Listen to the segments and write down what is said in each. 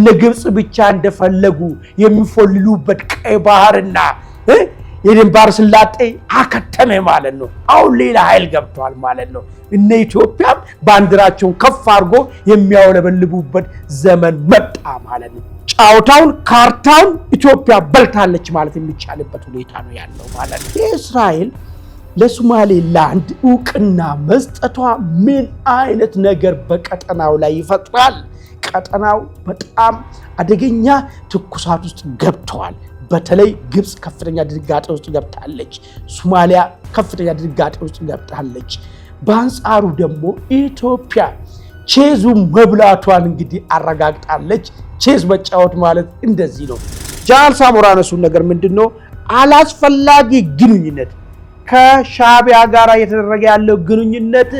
ለግብጽ ብቻ እንደፈለጉ የሚፎልሉበት ቀይ ባህርና የደን ባህረ ሰላጤ አከተመ ማለት ነው። አሁን ሌላ ኃይል ገብቷል ማለት ነው። እነ ኢትዮጵያም ባንዲራቸውን ከፍ አድርጎ የሚያውለበልቡበት ዘመን መጣ ማለት ነው። ጫውታውን ካርታውን ኢትዮጵያ በልታለች ማለት የሚቻልበት ሁኔታ ነው ያለው ማለት ነው። የእስራኤል ለሶማሌላንድ እውቅና መስጠቷ ምን አይነት ነገር በቀጠናው ላይ ይፈጥራል? ቀጠናው በጣም አደገኛ ትኩሳት ውስጥ ገብተዋል። በተለይ ግብጽ ከፍተኛ ድንጋጤ ውስጥ ገብታለች። ሶማሊያ ከፍተኛ ድንጋጤ ውስጥ ገብታለች። በአንጻሩ ደግሞ ኢትዮጵያ ቼዙ መብላቷን እንግዲህ አረጋግጣለች። ቼዝ መጫወት ማለት እንደዚህ ነው። ጀነራል ሳሞራ ያነሱት ነገር ምንድነው? አላስፈላጊ ግንኙነት ከሻዕቢያ ጋር የተደረገ ያለው ግንኙነት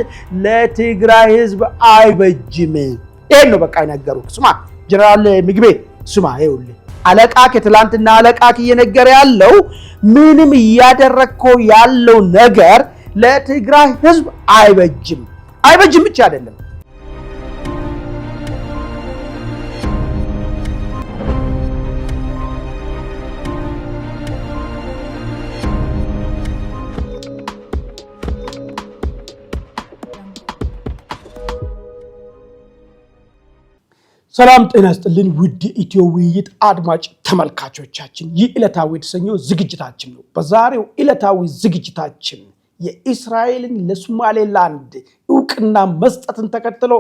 ለትግራይ ህዝብ አይበጅም። ይሄን ነው በቃ የነገሩት። ስማ ጀነራል ምግቤ ስማ፣ ይኸውልህ አለቃክ የትላንትና አለቃክ እየነገረ ያለው ምንም እያደረግከው ያለው ነገር ለትግራይ ህዝብ አይበጅም ብቻ አይደለም። ሰላም ጤና ይስጥልን ውድ ኢትዮ ውይይት አድማጭ ተመልካቾቻችን፣ ይህ ዕለታዊ የተሰኘው ዝግጅታችን ነው። በዛሬው ዕለታዊ ዝግጅታችን የእስራኤልን ለሶማሌላንድ እውቅና መስጠትን ተከትሎ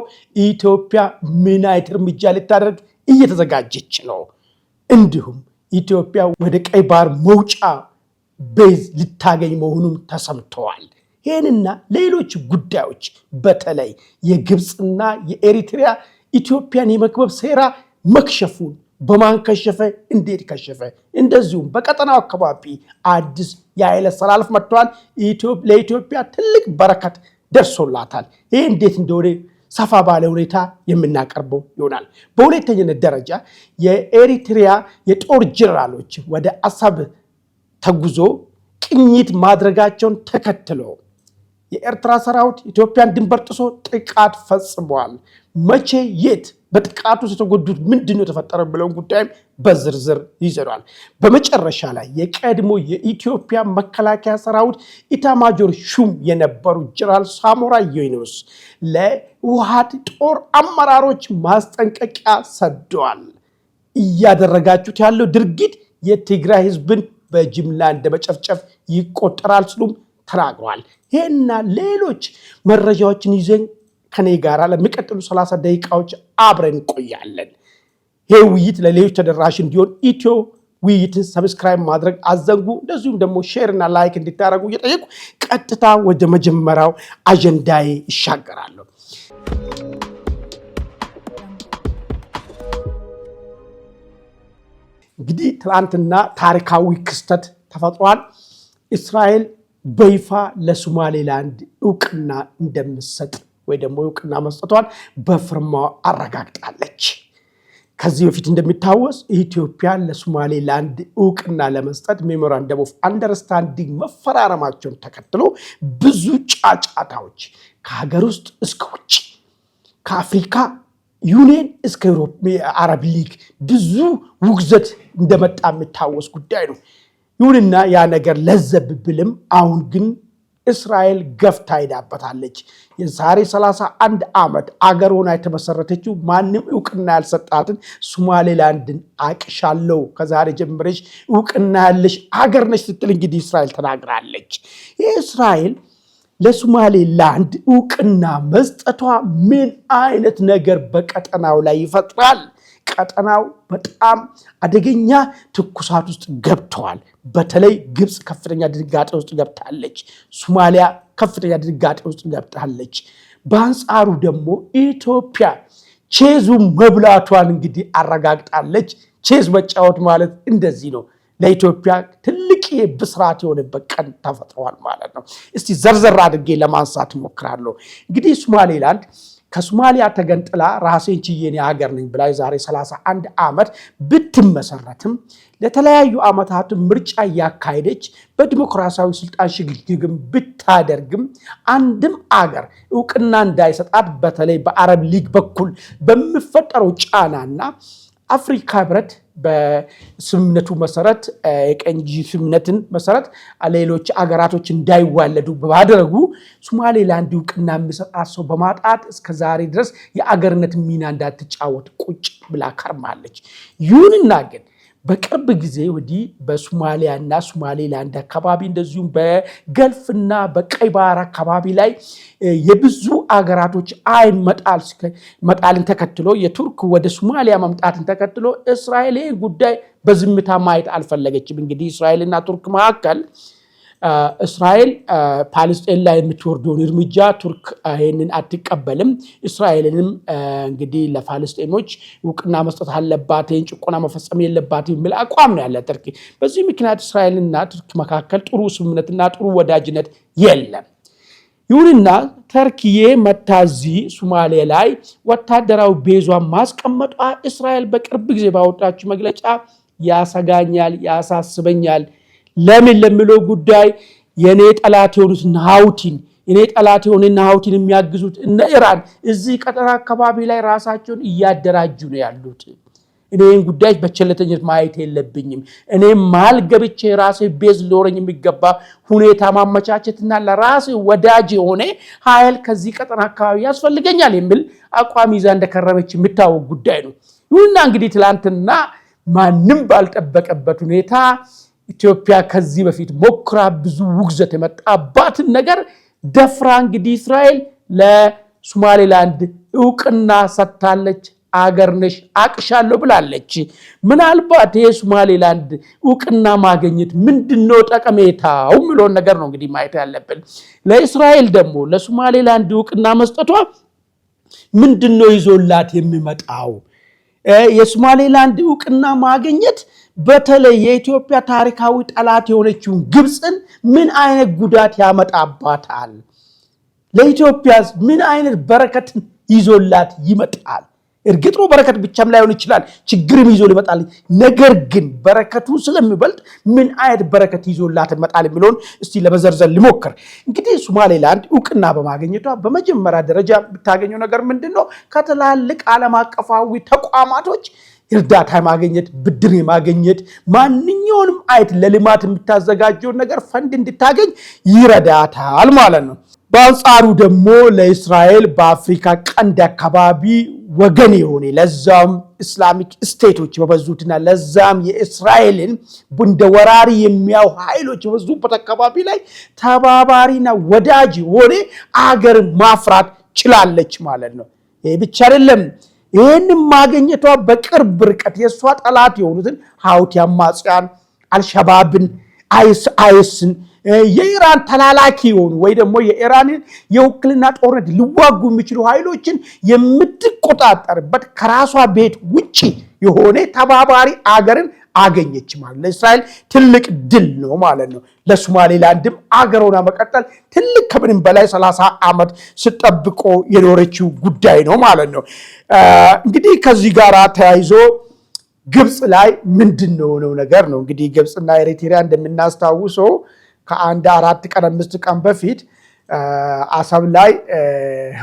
ኢትዮጵያ ምን አይነት እርምጃ ልታደርግ እየተዘጋጀች ነው፣ እንዲሁም ኢትዮጵያ ወደ ቀይ ባህር መውጫ ቤዝ ልታገኝ መሆኑን ተሰምተዋል። ይህንና ሌሎች ጉዳዮች በተለይ የግብፅና የኤሪትሪያ ኢትዮጵያን የመክበብ ሴራ መክሸፉን በማን ከሸፈ፣ እንዴት ከሸፈ፣ እንደዚሁም በቀጠናው አካባቢ አዲስ የኃይል አሰላለፍ መጥቷል። ለኢትዮጵያ ትልቅ በረከት ደርሶላታል። ይህ እንዴት እንደሆነ ሰፋ ባለ ሁኔታ የምናቀርበው ይሆናል። በሁለተኛነት ደረጃ የኤሪትሪያ የጦር ጀነራሎች ወደ አሰብ ተጉዞ ቅኝት ማድረጋቸውን ተከትሎ የኤርትራ ሰራዊት ኢትዮጵያን ድንበር ጥሶ ጥቃት ፈጽሟል። መቼ፣ የት፣ በጥቃቱ የተጎዱት ምንድነው የተፈጠረው ብለውን ጉዳይም በዝርዝር ይዘናል። በመጨረሻ ላይ የቀድሞ የኢትዮጵያ መከላከያ ሰራዊት ኢታማጆር ሹም የነበሩ ጀነራል ሳሞራ ዩኑስ ለህወሓት ጦር አመራሮች ማስጠንቀቂያ ሰጥተዋል። እያደረጋችሁት ያለው ድርጊት የትግራይ ህዝብን በጅምላ እንደመጨፍጨፍ ይቆጠራል ሲሉም ተናግረዋል። ይህና ሌሎች መረጃዎችን ይዘን ከኔ ጋር ለሚቀጥሉ 30 ደቂቃዎች አብረን እንቆያለን። ይህ ውይይት ለሌሎች ተደራሽ እንዲሆን ኢትዮ ውይይትን ሰብስክራይብ ማድረግ አዘንጉ። እንደዚሁም ደግሞ ሼር እና ላይክ እንዲታረጉ እየጠየቁ ቀጥታ ወደ መጀመሪያው አጀንዳዬ ይሻገራለሁ። እንግዲህ ትላንትና ታሪካዊ ክስተት ተፈጥሯል። እስራኤል በይፋ ለሶማሌላንድ እውቅና እንደምትሰጥ ወይ ደግሞ እውቅና መስጠቷን በፍርማው አረጋግጣለች። ከዚህ በፊት እንደሚታወስ ኢትዮጵያ ለሶማሌላንድ እውቅና ለመስጠት ሜሞራንደም ኦፍ አንደርስታንዲንግ መፈራረማቸውን ተከትሎ ብዙ ጫጫታዎች ከሀገር ውስጥ እስከ ውጭ ከአፍሪካ ዩኒየን እስከ አረብ ሊግ ብዙ ውግዘት እንደመጣ የሚታወስ ጉዳይ ነው። ይሁንና ያ ነገር ለዘብ ብልም አሁን ግን እስራኤል ገፍታ ሄዳበታለች። የዛሬ 31 ዓመት አገር ሆና የተመሰረተችው ማንም እውቅና ያልሰጣትን ሶማሌላንድን አቅሻለሁ፣ ከዛሬ ጀምረሽ እውቅና ያለሽ አገር ነች ስትል እንግዲህ እስራኤል ተናግራለች። የእስራኤል ለሶማሌላንድ እውቅና መስጠቷ ምን አይነት ነገር በቀጠናው ላይ ይፈጥራል? ቀጠናው በጣም አደገኛ ትኩሳት ውስጥ ገብተዋል። በተለይ ግብጽ ከፍተኛ ድንጋጤ ውስጥ ገብታለች። ሶማሊያ ከፍተኛ ድንጋጤ ውስጥ ገብታለች። በአንጻሩ ደግሞ ኢትዮጵያ ቼዙ መብላቷን እንግዲህ አረጋግጣለች። ቼዝ መጫወት ማለት እንደዚህ ነው። ለኢትዮጵያ ትልቅ ብስራት የሆነበት ቀን ተፈጥሯል ማለት ነው። እስቲ ዘርዘር አድርጌ ለማንሳት እሞክራለሁ። እንግዲህ ሶማሌላንድ ከሶማሊያ ተገንጥላ ራሴን ችዬ እኔ ሀገር ነኝ ብላ ዛሬ 31 ዓመት ብትመሰረትም ለተለያዩ ዓመታት ምርጫ እያካሄደች በዲሞክራሲያዊ ስልጣን ሽግግር ብታደርግም አንድም አገር እውቅና እንዳይሰጣት በተለይ በአረብ ሊግ በኩል በሚፈጠረው ጫናና አፍሪካ ህብረት በስምምነቱ መሰረት የቀንጂ ስምምነትን መሰረት ሌሎች አገራቶች እንዳይዋለዱ ባደረጉ ሶማሌላንድ እውቅና የሚሰጣት ሰው በማጣት እስከዛሬ ድረስ የአገርነት ሚና እንዳትጫወት ቁጭ ብላ ከርማለች። ይሁንና ግን በቅርብ ጊዜ ወዲህ በሶማሊያና ሶማሌላንድ አካባቢ እንደዚሁም በገልፍና በቀይ ባህር አካባቢ ላይ የብዙ አገራቶች አይን መጣልን ተከትሎ የቱርክ ወደ ሶማሊያ መምጣትን ተከትሎ እስራኤል ጉዳይ በዝምታ ማየት አልፈለገችም። እንግዲህ እስራኤልና ቱርክ መካከል እስራኤል ፓለስቲን ላይ የምትወርደውን እርምጃ ቱርክ ይሄንን አትቀበልም። እስራኤልንም እንግዲህ ለፓለስቲኖች እውቅና መስጠት አለባት፣ ጭቆና መፈጸም የለባትም የሚል አቋም ነው ያለ ቱርክ። በዚህ ምክንያት እስራኤልና ቱርክ መካከል ጥሩ ስምምነትና ጥሩ ወዳጅነት የለም። ይሁንና ተርኪዬ መታዚ ሶማሌ ላይ ወታደራዊ ቤዟን ማስቀመጧ እስራኤል በቅርብ ጊዜ ባወጣችው መግለጫ ያሰጋኛል፣ ያሳስበኛል። ለምን ለሚለው ጉዳይ የኔ ጠላት የሆኑትና ሀውቲን የኔ ጠላት የሆነና ሀውቲን የሚያግዙት እነ ኢራን እዚህ ቀጠና አካባቢ ላይ ራሳቸውን እያደራጁ ነው ያሉት። እኔን ጉዳይ በቸልተኝነት ማየት የለብኝም። እኔ ማል ገብቼ ራሴ ቤዝ ሊኖረኝ የሚገባ ሁኔታ ማመቻቸትና ለራሴ ወዳጅ የሆነ ኃይል ከዚህ ቀጠና አካባቢ ያስፈልገኛል የሚል አቋም ይዛ እንደከረመች የሚታወቅ ጉዳይ ነው። ይሁንና እንግዲህ ትላንትና ማንም ባልጠበቀበት ሁኔታ ኢትዮጵያ ከዚህ በፊት ሞክራ ብዙ ውግዘት የመጣባትን ነገር ደፍራ እንግዲህ እስራኤል ለሶማሌላንድ እውቅና ሰጥታለች። አገርነሽ አቅሻለሁ ብላለች። ምናልባት የሶማሌላንድ እውቅና ማግኘት ምንድነው ጠቀሜታው የሚለውን ነገር ነው እንግዲህ ማየት ያለብን። ለእስራኤል ደግሞ ለሶማሌላንድ እውቅና መስጠቷ ምንድነው ይዞላት የሚመጣው? የሶማሌላንድ እውቅና ማግኘት በተለይ የኢትዮጵያ ታሪካዊ ጠላት የሆነችውን ግብፅን ምን አይነት ጉዳት ያመጣባታል? ለኢትዮጵያ ምን አይነት በረከት ይዞላት ይመጣል? እርግጥ ነው በረከት ብቻም ላይሆን ይችላል፣ ችግርም ይዞ ሊመጣል። ነገር ግን በረከቱ ስለሚበልጥ ምን አይነት በረከት ይዞላት ይመጣል የሚለውን እስቲ ለመዘርዘር ልሞክር። እንግዲህ ሶማሌላንድ እውቅና በማግኘቷ በመጀመሪያ ደረጃ የምታገኘው ነገር ምንድነው? ከትላልቅ ዓለም አቀፋዊ ተቋማቶች እርዳታ ማግኘት፣ ብድር ማግኘት፣ ማንኛውንም አይነት ለልማት የምታዘጋጀውን ነገር ፈንድ እንድታገኝ ይረዳታል ማለት ነው። በአንጻሩ ደግሞ ለእስራኤል በአፍሪካ ቀንድ አካባቢ ወገን የሆነ ለዛም ኢስላሚክ ስቴቶች በበዙትና ለዛም የእስራኤልን እንደ ወራሪ የሚያው ኃይሎች በበዙበት አካባቢ ላይ ተባባሪና ወዳጅ ሆነ አገር ማፍራት ችላለች ማለት ነው። ይህ ብቻ አይደለም። ይህንን ማግኘቷ በቅርብ ርቀት የእሷ ጠላት የሆኑትን ሀውቲ አማጽያን፣ አልሸባብን፣ አይስን የኢራን ተላላኪ የሆኑ ወይ ደግሞ የኢራንን የውክልና ጦርነት ሊዋጉ የሚችሉ ኃይሎችን የምትቆጣጠርበት ከራሷ ቤት ውጪ የሆነ ተባባሪ አገርን አገኘች ማለት ለእስራኤል ትልቅ ድል ነው ማለት ነው። ለሶማሌላንድም አገሮና መቀጠል ትልቅ ከምንም በላይ 30 ዓመት ስጠብቆ የኖረችው ጉዳይ ነው ማለት ነው። እንግዲህ ከዚህ ጋር ተያይዞ ግብፅ ላይ ምንድነው ነገር ነው? እንግዲህ ግብፅና ኤሪትሪያ እንደምናስታውሰው ከአንድ 4 ቀን 5 ቀን በፊት አሰብ ላይ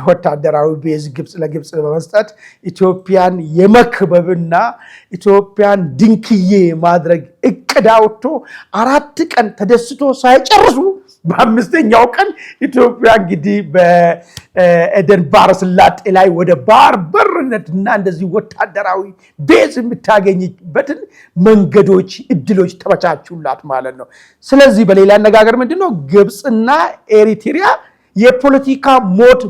ወታደራዊ ቤዝ ለግብፅ በመስጠት ኢትዮጵያን የመክበብና ኢትዮጵያን ድንክዬ ማድረግ እቅድ አውጥቶ 4 ቀን ተደስቶ ሳይጨርሱ በ5ኛው ቀን ኢትዮጵያ እንግዲህ በኤደን ባህረ ሰላጤ ላይ ወደ ባህር በርነትና እንደዚህ ወታደራዊ ቤዝ የምታገኝበትን መንገዶች እድሎች ተመቻቹላት ማለት ነው። ስለዚህ በሌላ አነጋገር ምንድነው ግብፅና ኤሪትሪያ የፖለቲካ ሞት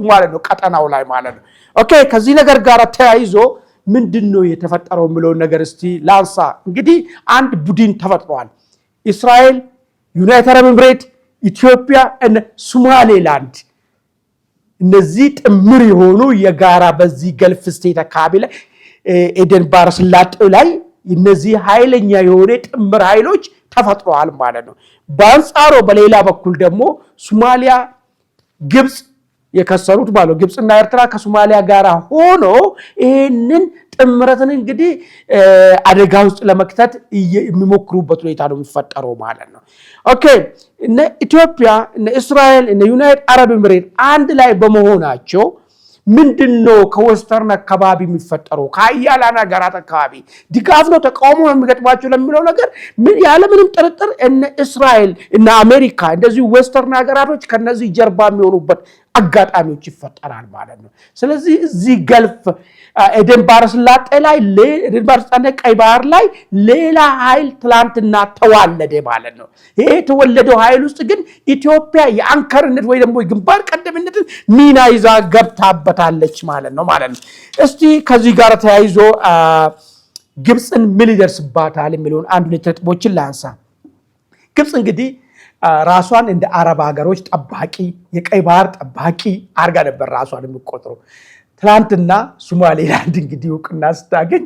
ማለት ነው ቀጠናው ላይ ማለት ነው። ኦኬ ከዚህ ነገር ጋር ተያይዞ ምንድነው የተፈጠረው የሚለውን ነገር እስቲ ላንሳ። እንግዲህ አንድ ቡድን ተፈጥሯል። እስራኤል፣ ዩናይትድ አረብ ኤምሬት፣ ኢትዮጵያ እና ሶማሌላንድ እነዚህ ጥምር የሆኑ የጋራ በዚህ ገልፍ ስቴት አካባቢ ላይ ኤደን ባህረ ሰላጤ ላይ እነዚህ ኃይለኛ የሆነ ጥምር ኃይሎች ተፈጥሯል ማለት ነው። በአንጻሩ በሌላ በኩል ደግሞ ሶማሊያ፣ ግብፅ የከሰሩት ማለት ነው። ግብፅና ኤርትራ ከሶማሊያ ጋር ሆኖ ይህንን ጥምረትን እንግዲህ አደጋ ውስጥ ለመክተት የሚሞክሩበት ሁኔታ ነው የሚፈጠረው ማለት ነው። ኦኬ እነ ኢትዮጵያ፣ እነ እስራኤል፣ እነ ዩናይትድ አረብ ኤምሬት አንድ ላይ በመሆናቸው ምንድነው ከወስተርን አካባቢ የሚፈጠረው ከአያላና ሀገራት አካባቢ ድጋፍ ነው ተቃውሞ የሚገጥማቸው ለሚለው ነገር ያለ ምንም ጥርጥር እነ እስራኤል እና አሜሪካ እንደዚህ ወስተርን ሀገራቶች ከነዚህ ጀርባ የሚሆኑበት አጋጣሚዎች ይፈጠራል ማለት ነው። ስለዚህ እዚህ ገልፍ ኤደን ባህረ ሰላጤ ላይ ኤደን ባህረ ሰላጤ ቀይ ባህር ላይ ሌላ ኃይል ትላንትና ተዋለደ ማለት ነው። ይሄ የተወለደው ኃይል ውስጥ ግን ኢትዮጵያ የአንከርነት ወይ ደግሞ የግንባር ቀደምነት ሚና ይዛ ገብታበታለች ማለት ነው። እስቲ ከዚህ ጋር ተያይዞ ግብፅን ምን ይደርስባታል የሚለውን አንድ ሁለት ነጥቦችን ላንሳ። ግብፅ እንግዲህ ራሷን እንደ አረብ ሀገሮች ጠባቂ የቀይ ባህር ጠባቂ አርጋ ነበር ራሷን የምትቆጥረው። ትላንትና ሶማሌላንድ እንግዲህ እውቅና ስታገኝ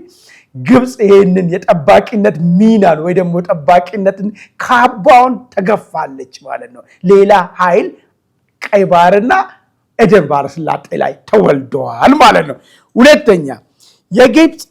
ግብፅ ይሄንን የጠባቂነት ሚናን ወይ ደግሞ ጠባቂነትን ካባውን ተገፋለች ማለት ነው። ሌላ ኃይል ቀይ ባህርና ኤደን ባህረ ሰላጤ ላይ ተወልደዋል ማለት ነው። ሁለተኛ የግብፅ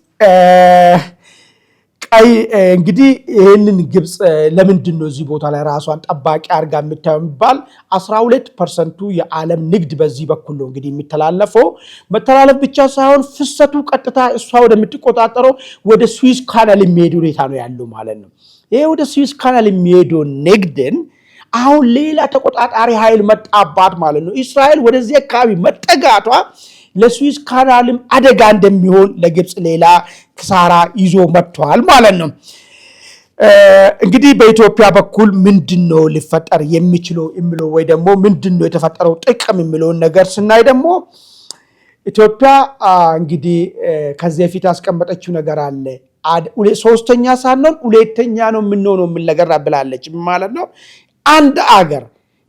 እንግዲህ ይሄንን ግብፅ ለምንድን ነው እዚህ ቦታ ላይ ራሷን ጠባቂ አርጋ የምታየው የሚባል 12% የዓለም ንግድ በዚህ በኩል ነው እንግዲህ የሚተላለፈው። መተላለፍ ብቻ ሳይሆን ፍሰቱ ቀጥታ እሷ ወደምትቆጣጠረው ወደ ስዊዝ ካናል የሚሄድ ሁኔታ ነው ያለው ማለት ነው። ይሄ ወደ ስዊዝ ካናል የሚሄደው ንግድን አሁን ሌላ ተቆጣጣሪ ኃይል መጣባት ማለት ነው። እስራኤል ወደዚህ አካባቢ መጠጋቷ ለስዊዝ ካናልም አደጋ እንደሚሆን ለግብፅ ሌላ ክሳራ ይዞ መጥቷል ማለት ነው። እንግዲህ በኢትዮጵያ በኩል ምንድነው ሊፈጠር የሚችለው የሚለው ወይ ደግሞ ምንድነው የተፈጠረው ጥቅም የሚለውን ነገር ስናይ ደግሞ ኢትዮጵያ እንግዲህ ከዚህ በፊት ያስቀመጠችው ነገር አለ። ሶስተኛ ሳንሆን ሁለተኛ ነው የምንሆነው ምን ነገር ብላለች ማለት ነው። አንድ አገር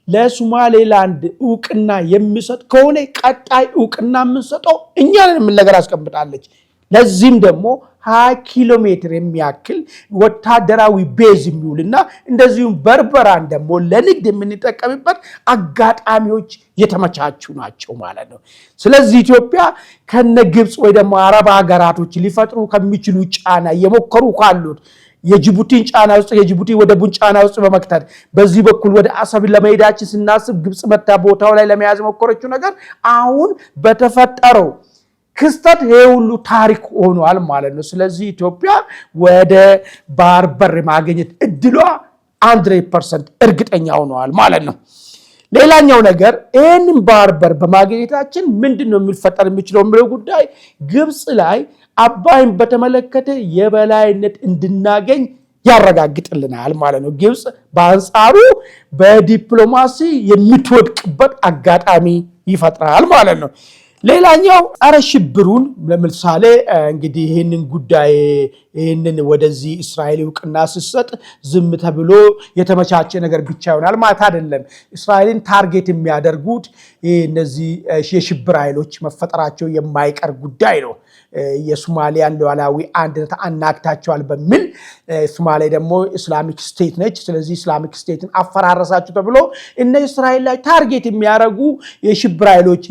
ለሶማሌላንድ እውቅና የሚሰጥ ከሆነ ቀጣይ እውቅና የምንሰጠው እኛ ነን ምን ነገር አስቀምጣለች። ለዚህም ደግሞ 20 ኪሎ ሜትር የሚያክል ወታደራዊ ቤዝ የሚውልና እንደዚሁም በርበራን ደግሞ ለንግድ የምንጠቀምበት አጋጣሚዎች የተመቻቹ ናቸው ማለት ነው። ስለዚህ ኢትዮጵያ ከነ ግብፅ ወይ ደግሞ አረብ ሀገራቶች ሊፈጥሩ ከሚችሉ ጫና እየሞከሩ ካሉት የጅቡቲን ጫና ውስጥ የጅቡቲ ወደቡን ጫና ውስጥ በመክተት በዚህ በኩል ወደ አሰብ ለመሄዳችን ስናስብ ግብፅ መታ ቦታው ላይ ለመያዝ ሞከረችው ነገር አሁን በተፈጠረው ክስተት ይሄ ሁሉ ታሪክ ሆኗል ማለት ነው። ስለዚህ ኢትዮጵያ ወደ ባህር በር ማግኘት እድሏ 100% እርግጠኛ ሆኗል ማለት ነው። ሌላኛው ነገር ይሄንን ባህር በር በማግኘታችን ምንድነው የሚፈጠር የሚችለው የሚለው ጉዳይ ግብፅ ላይ አባይን በተመለከተ የበላይነት እንድናገኝ ያረጋግጥልናል ማለት ነው። ግብፅ በአንጻሩ በዲፕሎማሲ የምትወድቅበት አጋጣሚ ይፈጥራል ማለት ነው። ሌላኛው ጸረ ሽብሩን ለምሳሌ እንግዲህ ይህንን ጉዳይ ይህንን ወደዚህ እስራኤል እውቅና ስትሰጥ ዝም ተብሎ የተመቻቸ ነገር ብቻ ይሆናል ማለት አይደለም። እስራኤልን ታርጌት የሚያደርጉት እነዚህ የሽብር ኃይሎች መፈጠራቸው የማይቀር ጉዳይ ነው። የሶማሊያን ሉዓላዊ አንድነት አናግታቸዋል በሚል ሶማሊያ ደግሞ ኢስላሚክ ስቴት ነች። ስለዚህ ኢስላሚክ ስቴትን አፈራረሳችሁ ተብሎ እነ እስራኤል ላይ ታርጌት የሚያደርጉ የሽብር ኃይሎች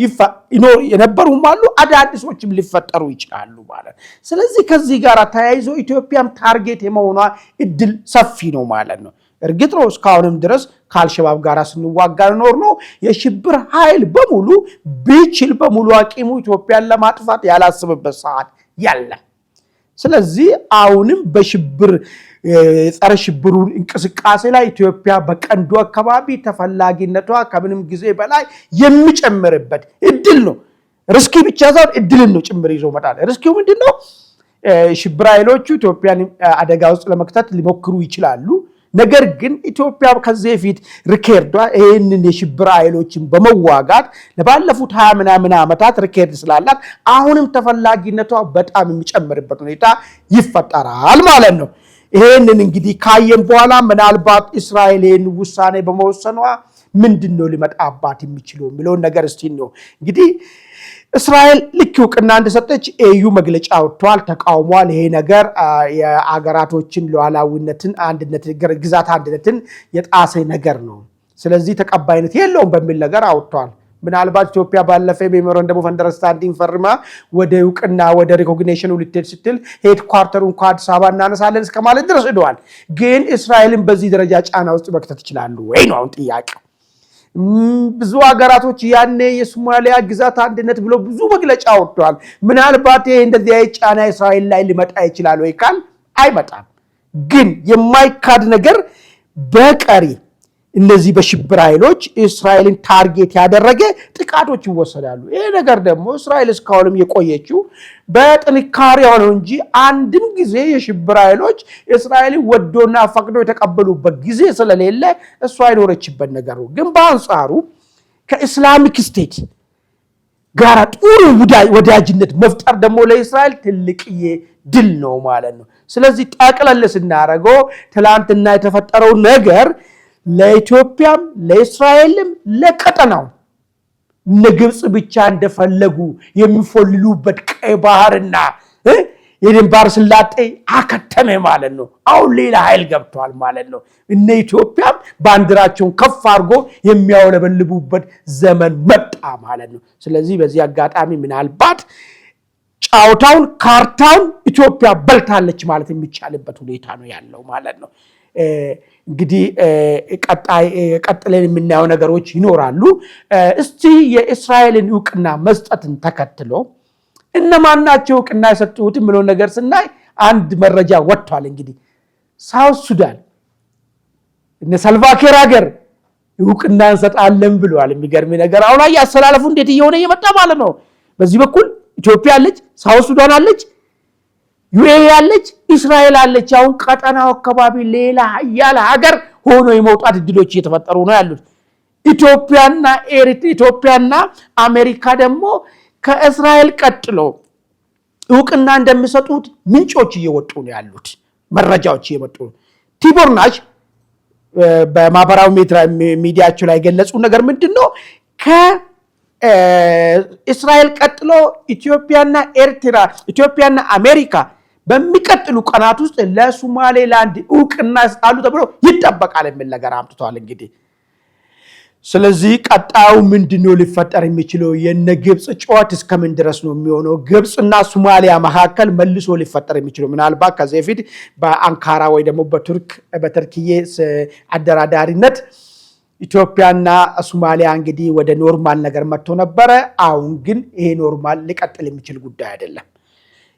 የነበሩም አሉ፣ አዳዲሶችም ሊፈጠሩ ይችላሉ ማለት። ስለዚህ ከዚህ ጋር ተያይዞ ኢትዮጵያም ታርጌት የመሆኗ እድል ሰፊ ነው ማለት ነው። እርግጥ ነው እስካሁንም ድረስ ከአልሸባብ ጋር ስንዋጋ ኖር ነው የሽብር ኃይል በሙሉ ቢችል በሙሉ አቂሙ ኢትዮጵያን ለማጥፋት ያላስበበት ሰዓት ያለ። ስለዚህ አሁንም በሽብር ጸረ ሽብሩን እንቅስቃሴ ላይ ኢትዮጵያ በቀንዱ አካባቢ ተፈላጊነቷ ከምንም ጊዜ በላይ የሚጨምርበት እድል ነው። ሪስክ ብቻ ሳይሆን እድልን ነው ጭምር ይዞ መጣል። ሪስኩ ምንድነው? ሽብር ኃይሎቹ ኢትዮጵያን አደጋ ውስጥ ለመክተት ሊሞክሩ ይችላሉ። ነገር ግን ኢትዮጵያ ከዚህ በፊት ሪከርዷ ይህንን የሽብር ኃይሎችን በመዋጋት ለባለፉት 20 ምናምን ዓመታት ሪከርድ ስላላት አሁንም ተፈላጊነቷ በጣም የሚጨምርበት ሁኔታ ይፈጠራል ማለት ነው። ይሄንን እንግዲህ ካየን በኋላ ምናልባት እስራኤል ይህን ውሳኔ በመወሰኗ ምንድነው ሊመጣባት የሚችለው የሚለውን ነገር እስቲ ነው እንግዲህ እስራኤል ልክ እውቅና እንደሰጠች ኤዩ መግለጫ ወጥቷል፣ ተቃውሟል። ይሄ ነገር የአገራቶችን ሉዓላዊነትን ግዛት አንድነትን የጣሰ ነገር ነው፣ ስለዚህ ተቀባይነት የለውም በሚል ነገር አውጥቷል። ምናልባት ኢትዮጵያ ባለፈ ሜሞራንደም ኦፍ አንደርስታንዲንግ ፈርማ ወደ እውቅና ወደ ሪኮግኒሽኑ ልትሄድ ስትል ሄድ ኳርተሩን ከአዲስ አበባ እናነሳለን እስከማለት ድረስ ሄደዋል። ግን እስራኤልን በዚህ ደረጃ ጫና ውስጥ መክተት ይችላሉ ወይ ነው አሁን ጥያቄው። ብዙ ሀገራቶች ያኔ የሶማሊያ ግዛት አንድነት ብሎ ብዙ መግለጫ ወጥቷል። ምናልባት ይሄ እንደዚህ ጫና እስራኤል ላይ ሊመጣ ይችላል ወይ ካል አይመጣም። ግን የማይካድ ነገር በቀሪ እነዚህ በሽብር ኃይሎች እስራኤልን ታርጌት ያደረገ ጥቃቶች ይወሰዳሉ። ይሄ ነገር ደግሞ እስራኤል እስካሁንም የቆየችው በጥንካሬዋ ነው እንጂ አንድም ጊዜ የሽብር ኃይሎች እስራኤልን ወዶና ፈቅዶ የተቀበሉበት ጊዜ ስለሌለ እሷ አይኖረችበት ነገር ነው። ግን በአንጻሩ ከኢስላሚክ ስቴት ጋር ጥሩ ወዳጅነት መፍጠር ደግሞ ለእስራኤል ትልቅዬ ድል ነው ማለት ነው። ስለዚህ ጠቅለል ስናደርገው ትላንትና የተፈጠረው ነገር ለኢትዮጵያም ለእስራኤልም ለቀጠናው እነ ግብጽ ብቻ እንደፈለጉ የሚፎልሉበት ቀይ ባህርና የድንበር ስላጤ አከተመ ማለት ነው። አሁን ሌላ ኃይል ገብቷል ማለት ነው። እነ ኢትዮጵያም ባንዲራቸውን ከፍ አድርጎ የሚያውለበልቡበት ዘመን መጣ ማለት ነው። ስለዚህ በዚህ አጋጣሚ ምናልባት ጫውታውን ካርታውን ኢትዮጵያ በልታለች ማለት የሚቻልበት ሁኔታ ነው ያለው ማለት ነው። እንግዲህ ቀጥለን የምናየው ነገሮች ይኖራሉ። እስቲ የእስራኤልን ዕውቅና መስጠትን ተከትሎ እነማን ናቸው ዕውቅና የሰጡት የሚለው ነገር ስናይ አንድ መረጃ ወጥቷል። እንግዲህ ሳውት ሱዳን እነ ሳልቫኪር ሀገር ዕውቅና እንሰጣለን ብለዋል። የሚገርም ነገር አሁን ያሰላለፉ እንዴት እየሆነ እየመጣ ማለት ነው። በዚህ በኩል ኢትዮጵያ አለች፣ ሳውት ሱዳን አለች፣ ዩኤኢ አለች፣ እስራኤል አለች። አሁን ቀጠናው አካባቢ ሌላ ኃያል ሀገር ሆኖ የመውጣት እድሎች እየተፈጠሩ ነው ያሉት። ኢትዮጵያና አሜሪካ ደግሞ ከእስራኤል ቀጥሎ ዕውቅና እንደሚሰጡት ምንጮች እየወጡ ነው ያሉት፣ መረጃዎች እየመጡ ነው። ቲቦር ናሽ በማህበራዊ ሚዲያቸው ላይ የገለጹ ነገር ምንድነው? ከእስራኤል ቀጥሎ ኢትዮጵያና አሜሪካ በሚቀጥሉ ቀናት ውስጥ ለሶማሌላንድ ዕውቅና ይሰጣሉ ተብሎ ይጠበቃል የሚል ነገር አምጥቷል። እንግዲህ ስለዚህ ቀጣዩ ምንድነው ሊፈጠር የሚችለው? የነ ግብጽ ጨዋታ እስከምን ድረስ ነው የሚሆነው? ግብጽና ሶማሊያ መካከል መልሶ ሊፈጠር የሚችለው ምናልባት ከዚህ በፊት በአንካራ ወይ ደግሞ በቱርክዬ አደራዳሪነት ኢትዮጵያና ሶማሊያ እንግዲህ ወደ ኖርማል ነገር መጥቶ ነበረ። አሁን ግን ይሄ ኖርማል ሊቀጥል የሚችል ጉዳይ አይደለም።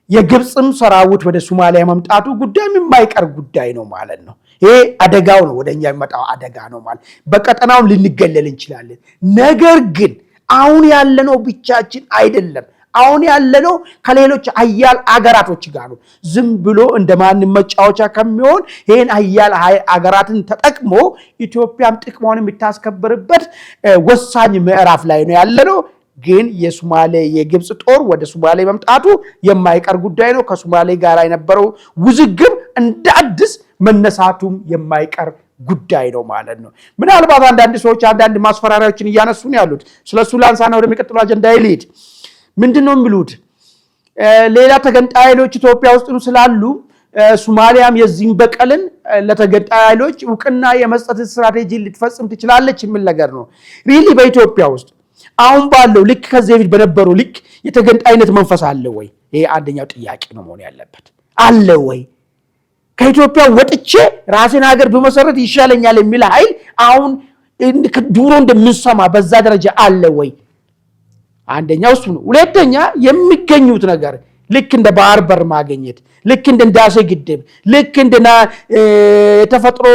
የግብጽም ሰራዊት ወደ ሶማሊያ መምጣቱ ጉዳይ የማይቀር ጉዳይ ነው ማለት ነው። ይሄ አደጋው ነው፣ ወደኛ የሚመጣው አደጋ ነው ማለት። በቀጠናውም ልንገለል እንችላለን። ነገር ግን አሁን ያለነው ብቻችን አይደለም። አሁን ያለነው ከሌሎች ኃያል አገራቶች ጋር ነው። ዝም ብሎ እንደማንም መጫወቻ ከሚሆን ይሄን ኃያል አገራትን ተጠቅሞ ኢትዮጵያም ጥቅሟን የምታስከብርበት ወሳኝ ምዕራፍ ላይ ነው ያለነው። ግን የግብጽ ጦር ወደ ሶማሌ መምጣቱ የማይቀር ጉዳይ ነው። ከሶማሌ ጋር የነበረው ውዝግብ እንደ አዲስ መነሳቱም የማይቀር ጉዳይ ነው ማለት ነው። ምናልባት አንዳንድ ሰዎች አንዳንድ ማስፈራሪያዎችን እያነሱ ነው ያሉት። ስለሱ ላንሳና ወደሚቀጥለው አጀንዳ ይልሂድ። ምንድነው የሚሉት? ሌላ ተገንጣይ ኃይሎች ኢትዮጵያ ውስጥ ስላሉ ሶማሊያም የዚህን በቀልን ለተገንጣይ ኃይሎች ዕውቅና የመስጠት ስትራቴጂ ልትፈጽም ትችላለች የሚል ነገር ነው። ሪሊ በኢትዮጵያ ውስጥ አሁን ባለው ልክ ከዚህ በፊት በነበረው ልክ የተገንጣይነት መንፈስ አለ ወይ? ይሄ አንደኛው ጥያቄ ነው መሆን ያለበት። አለ ወይ? ከኢትዮጵያ ወጥቼ ራሴን ሀገር በመሰረት ይሻለኛል የሚል ኃይል አሁን ድሮ እንደምንሰማ በዛ ደረጃ አለ ወይ? አንደኛው እሱ ነው። ሁለተኛ የሚገኙት ነገር ልክ እንደ ባህር በር ማግኘት፣ ልክ እንደ ህዳሴ ግድብ፣ ልክ እንደ ተፈጥሮ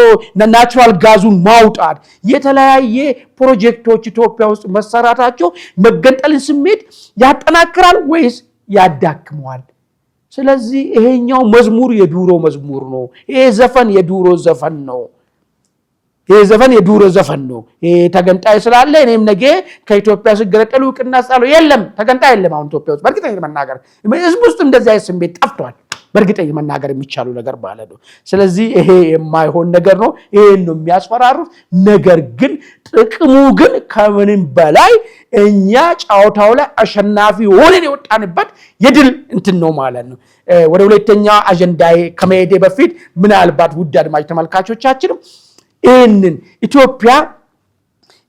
ናቹራል ጋዙን ማውጣት፣ የተለያየ ፕሮጀክቶች ኢትዮጵያ ውስጥ መሰራታቸው መገንጠልን ስሜት ያጠናክራል ወይስ ያዳክመዋል? ስለዚህ ይሄኛው መዝሙር የዱሮ መዝሙር ነው። ይሄ ዘፈን የዱሮ ዘፈን ነው። ይሄ ዘፈን የዱሮ ዘፈን ነው። ይሄ ተገንጣይ ስላለ እኔም ነገ ከኢትዮጵያ ሲገነጠሉ ዕውቅና ስጣለው የለም፣ ተገንጣይ የለም አሁን ኢትዮጵያ ውስጥ። በእርግጠኝነት መናገር ህዝብ ውስጥ እንደዚህ አይነት ስሜት ጠፍቷል። በእርግጠኝነት መናገር የሚቻሉ ነገር ማለት ነው። ስለዚህ ይሄ የማይሆን ነገር ነው። ይሄን ነው የሚያስፈራሩት። ነገር ግን ጥቅሙ ግን ከምንም በላይ እኛ ጫወታው ላይ አሸናፊ ሆነን የወጣንበት የድል እንትን ነው ማለት ነው። ወደ ሁለተኛ አጀንዳ ከመሄዴ በፊት ምናልባት ውድ አድማጭ ተመልካቾቻችንም ይህንን ኢትዮጵያ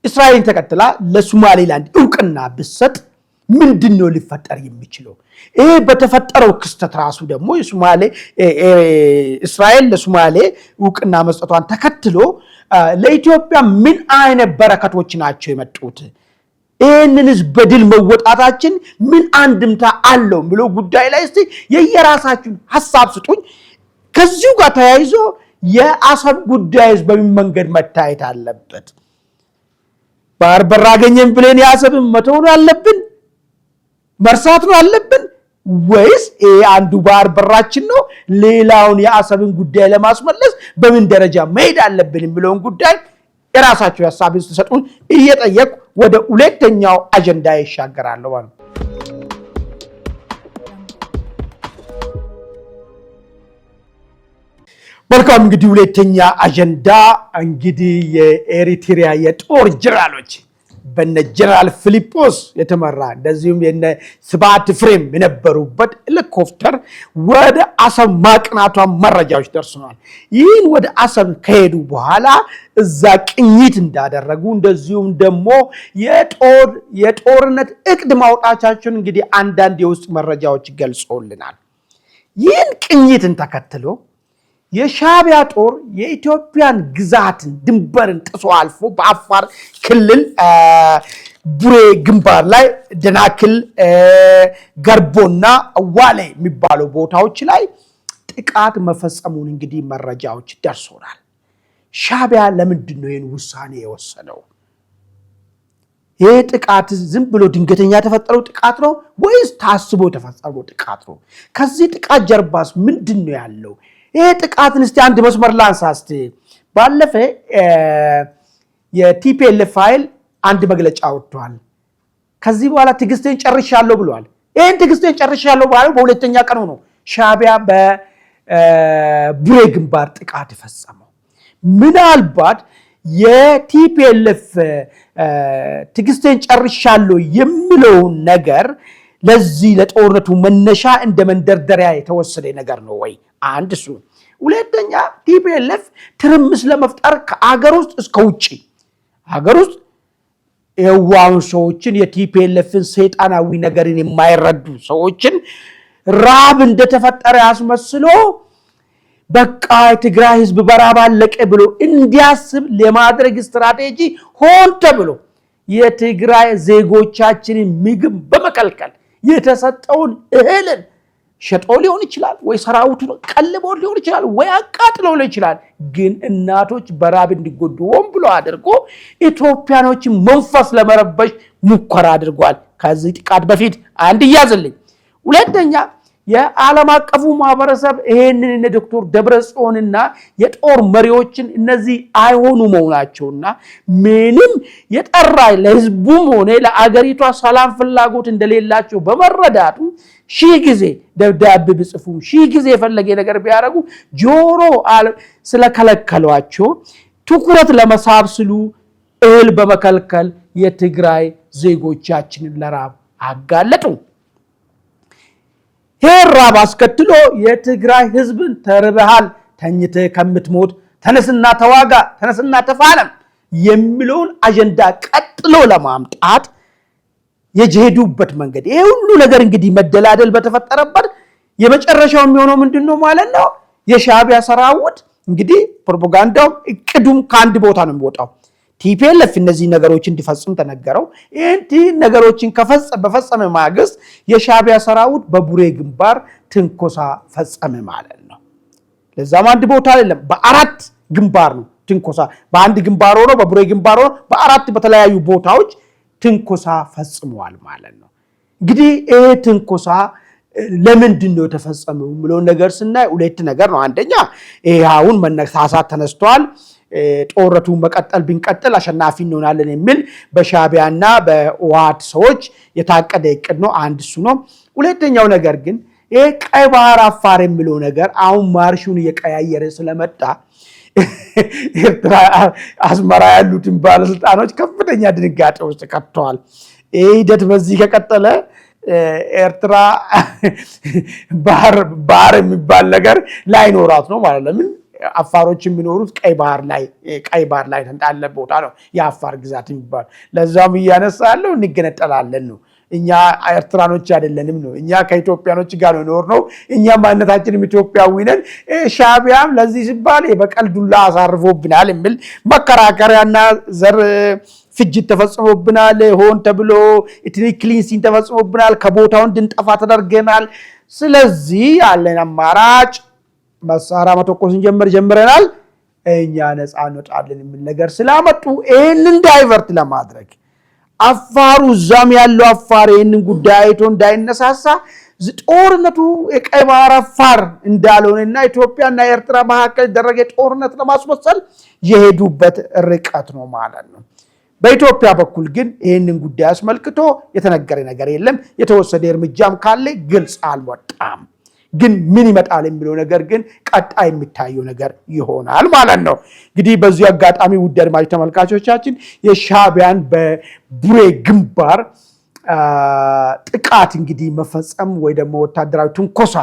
እስራኤልን ተከትላ ለሶማሌላንድ ዕውቅና ብትሰጥ ምንድነው ሊፈጠር የሚችለው? ይሄ በተፈጠረው ክስተት ራሱ ደግሞ እስራኤል ለሶማሌ ዕውቅና መስጠቷን ተከትሎ ለኢትዮጵያ ምን አይነት በረከቶች ናቸው የመጡት? ይህንንስ በድል መወጣታችን ምን አንድምታ አለው ብሎ ጉዳይ ላይ እስቲ የየራሳችሁን ሐሳብ ስጡኝ። ከዚሁ ጋር ተያይዞ የአሰብ ጉዳይስ በምን መንገድ መታየት አለበት? ባህር በር አገኘን ብለን የአሰብን መተው ነው አለብን? መርሳት ነው አለብን? ወይስ አንዱ ባህር በራችን ነው ሌላውን የአሰብን ጉዳይ ለማስመለስ በምን ደረጃ መሄድ አለብን የሚለውን ጉዳይ የራሳችሁ ሐሳብን ተሰጡን እየጠየቁ ወደ ሁለተኛው አጀንዳ ይሻገራለሁ ማለት ነው። መልካም እንግዲህ ሁለተኛ አጀንዳ እንግዲህ የኤሪትሪያ የጦር ጀነራሎች በነ ጀነራል ፊሊጶስ የተመራ እንደዚሁም የነ ስብሐት ፍሬም የነበሩበት ሄሊኮፕተር ወደ አሰብ ማቅናቷን መረጃዎች ደርሰዋል። ይህን ወደ አሰብ ከሄዱ በኋላ እዛ ቅኝት እንዳደረጉ እንደዚሁም ደግሞ የጦርነት እቅድ ማውጣታቸውን እንግዲህ አንዳንድ የውስጥ መረጃዎች ገልጾልናል። ይህን ቅኝትን ተከትሎ የሻዕቢያ ጦር የኢትዮጵያን ግዛትን ድንበርን ጥሶ አልፎ በአፋር ክልል ቡሬ ግንባር ላይ ደናክል፣ ገርቦና ዋሌ የሚባሉ ቦታዎች ላይ ጥቃት መፈጸሙን እንግዲህ መረጃዎች ደርሶናል። ሻዕቢያ ለምንድን ነው ይህን ውሳኔ የወሰነው? ይህ ጥቃት ዝም ብሎ ድንገተኛ የተፈጠረው ጥቃት ነው ወይስ ታስቦ የተፈጸመው ጥቃት ነው? ከዚህ ጥቃት ጀርባስ ምንድን ነው ያለው? ይሄ ጥቃትን እስቲ አንድ መስመር ላንሳ። እስቲ ባለፈ የቲፒኤልኤፍ ፋይል አንድ መግለጫ ወጥቷል። ከዚህ በኋላ ትዕግስቴን ጨርሻለሁ ብሏል። ይሄን ትዕግስቴን ጨርሻለሁ ባለው በሁለተኛ ቀኑ ነው ሻዕቢያ በቡሬ ግንባር ጥቃት የፈጸመው። ምናልባት የቲፒኤልኤፍ ትዕግስቴን ጨርሻለሁ የሚለውን ነገር ለዚህ ለጦርነቱ መነሻ እንደ መንደርደሪያ የተወሰደ ነገር ነው ወይ? አንድ እሱ። ሁለተኛ ቲፒኤልኤፍ ትርምስ ለመፍጠር ከአገር ውስጥ እስከ ውጪ አገር ውስጥ የዋኑ ሰዎችን የቲፒኤልኤፍን ሰይጣናዊ ነገርን የማይረዱ ሰዎችን ራብ እንደተፈጠረ ያስመስሎ በቃ የትግራይ ህዝብ በራብ አለቀ ብሎ እንዲያስብ ለማድረግ ስትራቴጂ ሆን ተብሎ የትግራይ ዜጎቻችንን ምግብ በመከልከል የተሰጠውን እህልን ሸጦ ሊሆን ይችላል ወይ ሰራዊቱን ቀልቦ ሊሆን ይችላል ወይ አቃጥሎ ሊሆን ይችላል። ግን እናቶች በራብ እንዲጎዱ ሆን ብሎ አድርጎ ኢትዮጵያኖችን መንፈስ ለመረበሽ ሙከራ አድርጓል። ከዚህ ጥቃት በፊት አንድ ያዝልኝ። ሁለተኛ የዓለም አቀፉ ማህበረሰብ ይሄንን እነ ዶክተር ደብረጽዮንና የጦር መሪዎችን እነዚህ አይሆኑ መሆናቸውና ምንም የጠራ ለህዝቡም ሆነ ለአገሪቷ ሰላም ፍላጎት እንደሌላቸው በመረዳቱ ሺህ ጊዜ ደብዳቤ ቢጽፉ ሺህ ጊዜ የፈለገ ነገር ቢያደርጉ ጆሮ ስለከለከሏቸው ትኩረት ለመሳብ ሲሉ እህል በመከልከል የትግራይ ዜጎቻችንን ለራብ አጋለጡ። ራብ አስከትሎ የትግራይ ህዝብን ተርበሃል፣ ተኝተህ ከምትሞት ተነስና ተዋጋ፣ ተነስና ተፋለም የሚለውን አጀንዳ ቀጥሎ ለማምጣት የጀሄዱበት መንገድ ይሄ ሁሉ ነገር እንግዲህ መደላደል በተፈጠረበት የመጨረሻው የሚሆነው ምንድነው ማለት ነው? የሻዕቢያ ሰራዊት እንግዲህ ፕሮፓጋንዳው እቅዱም ከአንድ ቦታ ነው የሚወጣው። ቲፒኤልኤፍ እነዚህ ነገሮች እንዲፈጽም ተነገረው። ይህን ነገሮችን በፈጸመ ማግስት የሻዕቢያ ሰራዊት በቡሬ ግንባር ትንኮሳ ፈጸመ ማለት ነው። ለዛም አንድ ቦታ አይደለም በአራት ግንባር ነው ትንኮሳ። በአንድ ግንባር ሆኖ በቡሬ ግንባር ሆኖ በአራት በተለያዩ ቦታዎች ትንኮሳ ፈጽመዋል ማለት ነው። እንግዲህ ይሄ ትንኮሳ ለምንድን ነው የተፈጸመው የሚለው ነገር ስናይ ሁለት ነገር ነው። አንደኛ ይሄ አሁን መነሳሳት ተነስቷል። ጦርነቱን መቀጠል ብንቀጥል አሸናፊ እንሆናለን የሚል በሻዕቢያና በህወሓት ሰዎች የታቀደ እቅድ ነው። አንድ እሱ ነው። ሁለተኛው ነገር ግን ይሄ ቀይ ባህር አፋር የሚለው ነገር አሁን ማርሹን እየቀያየረ ስለመጣ ኤርትራ አስመራ ያሉትን ባለስልጣኖች ከፍተኛ ድንጋጤ ውስጥ ከተዋል። ይህ ሂደት በዚህ ከቀጠለ ኤርትራ ባህር የሚባል ነገር ላይኖራት ነው ማለት ነው። ምን አፋሮች የሚኖሩት ቀይ ባህር ላይ እንዳለ ቦታ ነው የአፋር ግዛት የሚባል። ለዛም እያነሳ ያለው እንገነጠላለን ነው እኛ ኤርትራኖች አይደለንም ነው። እኛ ከኢትዮጵያኖች ጋር ነው የኖርነው። እኛ ማንነታችንም ኢትዮጵያዊ ነን። ሻዕቢያም ለዚህ ሲባል የበቀል ዱላ አሳርፎብናል የሚል መከራከሪያና ዘር ፍጅት ተፈጽሞብናል፣ ሆን ተብሎ ኢትኒክ ክሊንሲንግ ተፈጽሞብናል፣ ከቦታው እንድንጠፋ ተደርገናል። ስለዚህ ያለን አማራጭ መሳሪያ መተኮስን ጀምረናል፣ እኛ ነፃ እንወጣለን የሚል ነገር ስላመጡ ይህንን ዳይቨርት ለማድረግ አፋሩ እዛም ያለው አፋር ይህንን ጉዳይ አይቶ እንዳይነሳሳ ጦርነቱ የቀይ ባህር አፋር እንዳልሆነና ኢትዮጵያና ኤርትራ መካከል የተደረገ ጦርነት ለማስመሰል የሄዱበት ርቀት ነው ማለት ነው። በኢትዮጵያ በኩል ግን ይህንን ጉዳይ አስመልክቶ የተነገረ ነገር የለም። የተወሰደ እርምጃም ካለ ግልጽ አልወጣም። ግን ምን ይመጣል የሚለው ነገር ግን ቀጣይ የሚታየው ነገር ይሆናል ማለት ነው። እንግዲህ በዚህ አጋጣሚ ውድ አድማጭ ተመልካቾቻችን የሻዕቢያን በቡሬ ግንባር ጥቃት እንግዲህ መፈጸም ወይ ደግሞ ወታደራዊ ትንኮሳ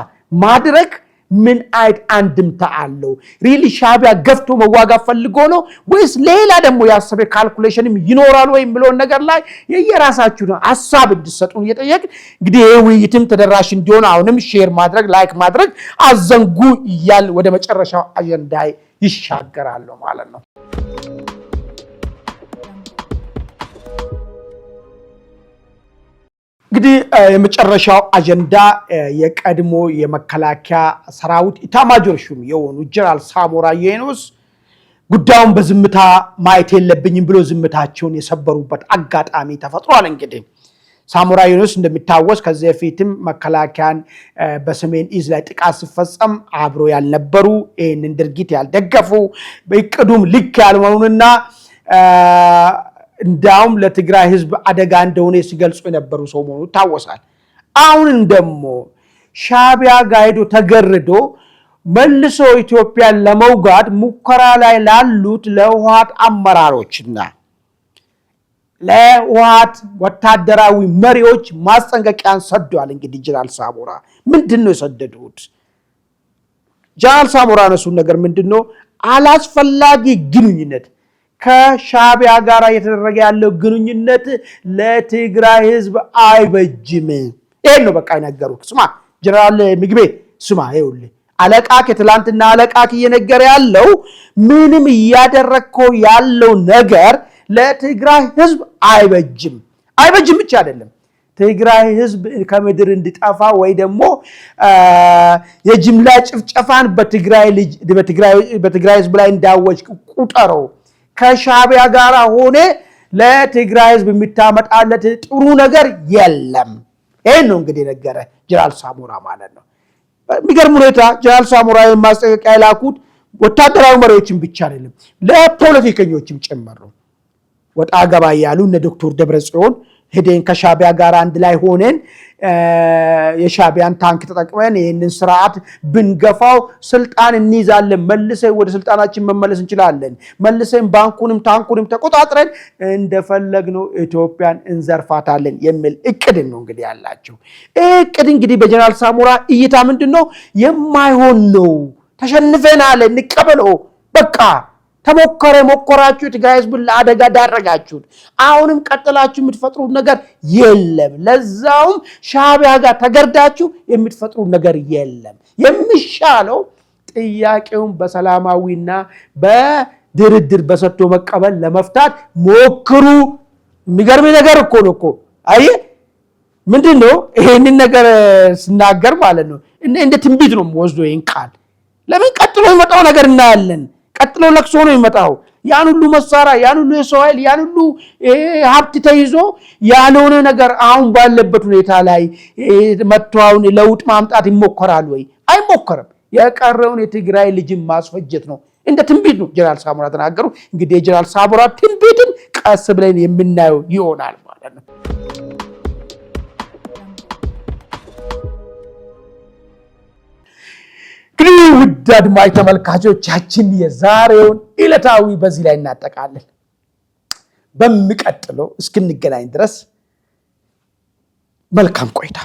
ማድረግ ምን አይነት አንድምታ አለው? ሪሊ ሻዕቢያ ገፍቶ መዋጋት ፈልጎ ነው ወይስ ሌላ ደግሞ ያሰበ ካልኩሌሽንም ይኖራል ወይ የሚለውን ነገር ላይ የየራሳችሁ ሐሳብ እንድትሰጡን እየጠየቅን እንግዲህ ይህ ውይይትም ተደራሽ እንዲሆን አሁንም ሼር ማድረግ ላይክ ማድረግ አዘንጉ እያል ወደ መጨረሻው አጀንዳ ይሻገራሉ ማለት ነው። እንግዲህ የመጨረሻው አጀንዳ የቀድሞ የመከላከያ ሰራዊት ኢታማጆር ሹም የሆኑ ጀነራል ሳሞራ የኑስ ጉዳዩን በዝምታ ማየት የለብኝም ብሎ ዝምታቸውን የሰበሩበት አጋጣሚ ተፈጥሯል። እንግዲህ ሳሞራ የኑስ እንደሚታወስ ከዚህ በፊትም መከላከያን በሰሜን እዝ ላይ ጥቃት ሲፈጸም አብሮ ያልነበሩ ይህንን ድርጊት ያልደገፉ በእቅዱም ልክ ያልሆኑና እንዳውም ለትግራይ ህዝብ አደጋ እንደሆነ ሲገልጹ የነበሩ ሰው መሆኑ ይታወሳል። አሁን ደግሞ ሻዕቢያ ጋይዶ ተገርዶ መልሶ ኢትዮጵያን ለመውጋት ሙከራ ላይ ላሉት ለህወሓት አመራሮችና ለህወሓት ወታደራዊ መሪዎች ማስጠንቀቂያን ሰዷል። እንግዲህ ጀነራል ሳሞራ ምንድነው የሰደዱት? ጀነራል ሳሞራ ነሱን ነገር ምንድነው? አላስፈላጊ ግንኙነት ከሻዕቢያ ጋር እየተደረገ ያለው ግንኙነት ለትግራይ ህዝብ አይበጅም። ይሄን ነው በቃ የነገሩት። ስማ ጀነራል ምግቤ ስማ፣ ይኸውልህ አለቃክ የትላንትና አለቃክ እየነገረ ያለው ምንም እያደረግከው ያለው ነገር ለትግራይ ህዝብ አይበጅም። አይበጅም ብቻ አይደለም ትግራይ ህዝብ ከምድር እንዲጠፋ ወይ ደግሞ የጅምላ ጭፍጨፋን በትግራይ ህዝብ ላይ እንዳወጅ ቁጠረው። ከሻዕቢያ ጋር ሆነ ለትግራይ ህዝብ የሚታመጣለት ጥሩ ነገር የለም። ይሄን ነው እንግዲህ ነገረ ጀነራል ሳሞራ ማለት ነው። የሚገርም ሁኔታ ጀነራል ሳሞራ ማስጠንቀቂያ የላኩት ወታደራዊ መሪዎችን ብቻ አይደለም ለፖለቲከኞችም ጭምር ነው። ወጣ ገባ ያሉ እነ ዶክተር ደብረጽዮን ሄደን ከሻዕቢያ ጋር አንድ ላይ ሆነን የሻዕቢያን ታንክ ተጠቅመን ይህንን ስርዓት ብንገፋው ስልጣን እንይዛለን፣ መልሰን ወደ ስልጣናችን መመለስ እንችላለን፣ መልሰን ባንኩንም ታንኩንም ተቆጣጥረን እንደፈለግነው ኢትዮጵያን እንዘርፋታለን የሚል እቅድ ነው እንግዲህ ያላቸው። እቅድ እንግዲህ በጀነራል ሳሞራ እይታ ምንድነው? የማይሆን ነው። ተሸንፈናል፣ እንቀበለው፣ በቃ ሞከራችሁ፣ ትግራይ ህዝብን ለአደጋ ዳረጋችሁት። አሁንም ቀጥላችሁ የምትፈጥሩት ነገር የለም። ለዛውም ሻዕቢያ ጋር ተገርዳችሁ የምትፈጥሩት ነገር የለም። የሚሻለው ጥያቄውን በሰላማዊና በድርድር በሰጥቶ መቀበል ለመፍታት ሞክሩ። የሚገርም ነገር እኮ ነው እኮ አየህ፣ ምንድነው ይሄንን ነገር ስናገር ማለት ነው እንደ ትንቢት ነው ወስዶ ይሄን ቃል። ለምን ቀጥሎ የመጣው ነገር እናያለን። ቀጥሎ ለቅሶ ነው የሚመጣው። ያን ሁሉ መሳሪያ፣ ያን ሁሉ የሰው ኃይል፣ ያን ሁሉ ሀብት ተይዞ ያልሆነ ነገር አሁን ባለበት ሁኔታ ላይ መጥቷውን ለውጥ ማምጣት ይሞከራል ወይ? አይሞከርም። የቀረውን የትግራይ ልጅን ማስፈጀት ነው። እንደ ትንቢት ነው ጀነራል ሳሞራ ተናገሩ። እንግዲህ የጀነራል ሳሞራ ትንቢትን ቀስ ብለን የምናየው ይሆናል ማለት ነው። እንግዲህ ውድ አድማጭ ተመልካቾቻችን የዛሬውን ዕለታዊ በዚህ ላይ እናጠቃለን። በሚቀጥለው እስክንገናኝ ድረስ መልካም ቆይታ